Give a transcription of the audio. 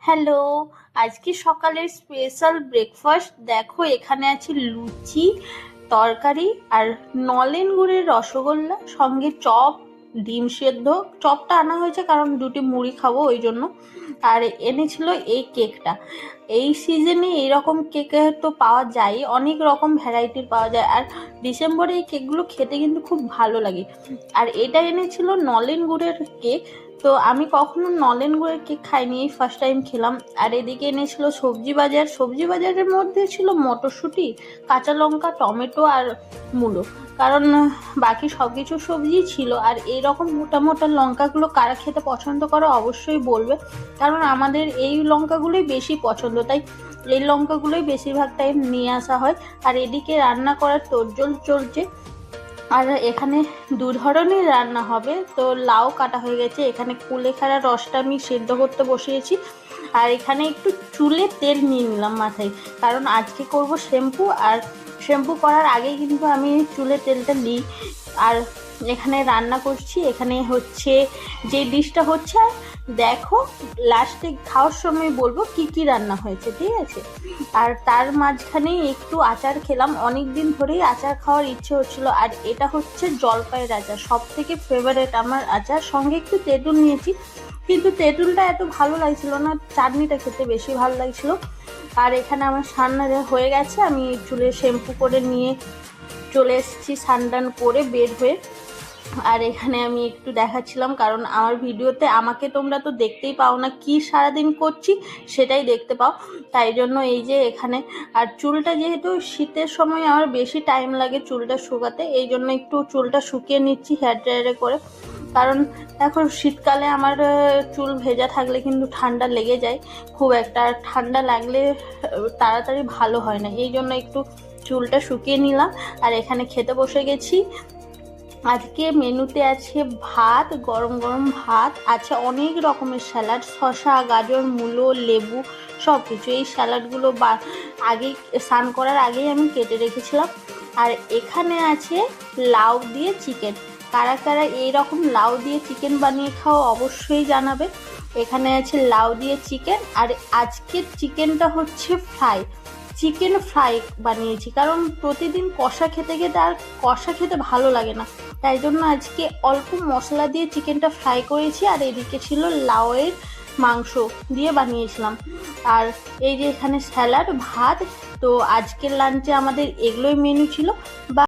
Hello, আজকে সকালের special breakfast দেখো। এখানে আছে লুচি, তরকারি আর নলেন গুড়ের রসগোল্লা, সঙ্গে চপ, ডিম সেদ্ধ। চপটা আনা হয়েছে কারণ দুটি মুড়ি খাবো ওই জন্য। আর এনেছিল এই কেকটা। এই সিজনে এইরকম কেক তো পাওয়া যায়, অনেক রকম ভ্যারাইটির পাওয়া যায়। আর ডিসেম্বরে এই কেকগুলো খেতে কিন্তু খুব ভালো লাগে। আর এটা এনেছিল নলেন গুড়ের কেক। তো আমি কখনো নলেন গুড়ের কেক খাইনি, এই ফার্স্ট টাইম খেলাম। আর এদিকে এনেছিল সবজি বাজার। সবজি বাজারের মধ্যে ছিল মটরশুঁটি, কাঁচা লঙ্কা, টমেটো আর মূলো। কারণ বাকি সব কিছু সবজি ছিল। আর এইরকম মোটা মোটা লঙ্কাগুলো কারা খেতে পছন্দ করে অবশ্যই বলবে, কারণ আমাদের এই লঙ্কাগুলোই বেশি পছন্দ, তাই এই লঙ্কাগুলোই বেশিরভাগ টাইম নিয়ে আসা হয়। আর এদিকে রান্না করার তোড়জোড় চলছে। আর এখানে দু ধরনের রান্না হবে। তো লাউ কাটা হয়ে গেছে, এখানে কুলেখাড়া রসটা আমি সেদ্ধ করতে বসিয়েছি। আর এখানে একটু চুলে তেল নিয়ে নিলাম মাথায়, কারণ আজকে করব শ্যাম্পু। আর শ্যাম্পু করার আগেই কিন্তু আমি চুলে তেলটা নিই। আর এখানে রান্না করছি। এখানে হচ্ছে যে ডিশটা হচ্ছে, আর দেখো লাস্টে খাওয়ার সময় বলবো কি কি রান্না হয়েছে, ঠিক আছে। আর তার মাঝখানে একটু আচার খেলাম, অনেক দিন ধরেই আচার খাওয়ার ইচ্ছে হচ্ছিল। আর এটা হচ্ছে জলপাইয়ের আচার, সব থেকে ফেভারেট আমার আচার। সঙ্গে একটু তেঁতুল নিয়েছি, কিন্তু তেঁতুলটা এত ভালো লাগছিল না, চাটনিটা খেতে বেশি ভালো লাগছিল। আর এখানে আমার সান্না হয়ে গেছে, আমি চুলে শ্যাম্পু করে নিয়ে চলে এসেছি স্নান করে বের হয়ে। আর এখানে আমি একটু দেখাচ্ছিলাম, কারণ আমার ভিডিওতে আমাকে তোমরা তো দেখতেই পাও না, কি সারাদিন করছি সেটাই দেখতে পাও, তাই জন্য এই যে এখানে। আর চুলটা যেহেতু শীতের সময় আমার বেশি টাইম লাগে চুলটা শুকাতে, এই জন্য একটু চুলটা শুকিয়ে নিচ্ছি হেয়ার ড্রায়ারে করে। কারণ এখন শীতকালে আমার চুল ভেজা থাকলে কিন্তু ঠান্ডা লেগে যায় খুব একটা, আর ঠান্ডা লাগলে তাড়াতাড়ি ভালো হয় না, এই জন্য একটু চুলটা শুকিয়ে নিলাম। আর এখানে খেতে বসে গেছি। আজকে মেনুতে আছে ভাত, গরম গরম ভাত আছে, অনেক রকমের স্যালাড, শসা, গাজর, মূলো, লেবু, সব কিছু। এই স্যালাডগুলো আগেই স্নান করার আগেই আমি কেটে রেখেছিলাম। আর এখানে আছে লাউ দিয়ে চিকেন। কারা কারা এইরকম লাউ দিয়ে চিকেন বানিয়ে খাও অবশ্যই জানাবে। এখানে আছে লাউ দিয়ে চিকেন। আর আজকের চিকেনটা হচ্ছে ফ্রাই, চিকেন ফ্রাই বানিয়েছি, কারণ প্রতিদিন কষা খেতে খেতে আর কষা খেতে ভালো লাগে না, তাই জন্য আজকে অল্প মশলা দিয়ে চিকেনটা ফ্রাই করেছি। আর এদিকে ছিল লাউয়ের মাংস দিয়ে বানিয়েছিলাম। আর এই যে এখানে স্যালাড, ভাত। তো আজকের লাঞ্চে আমাদের এগুলোই মেনু ছিল। বা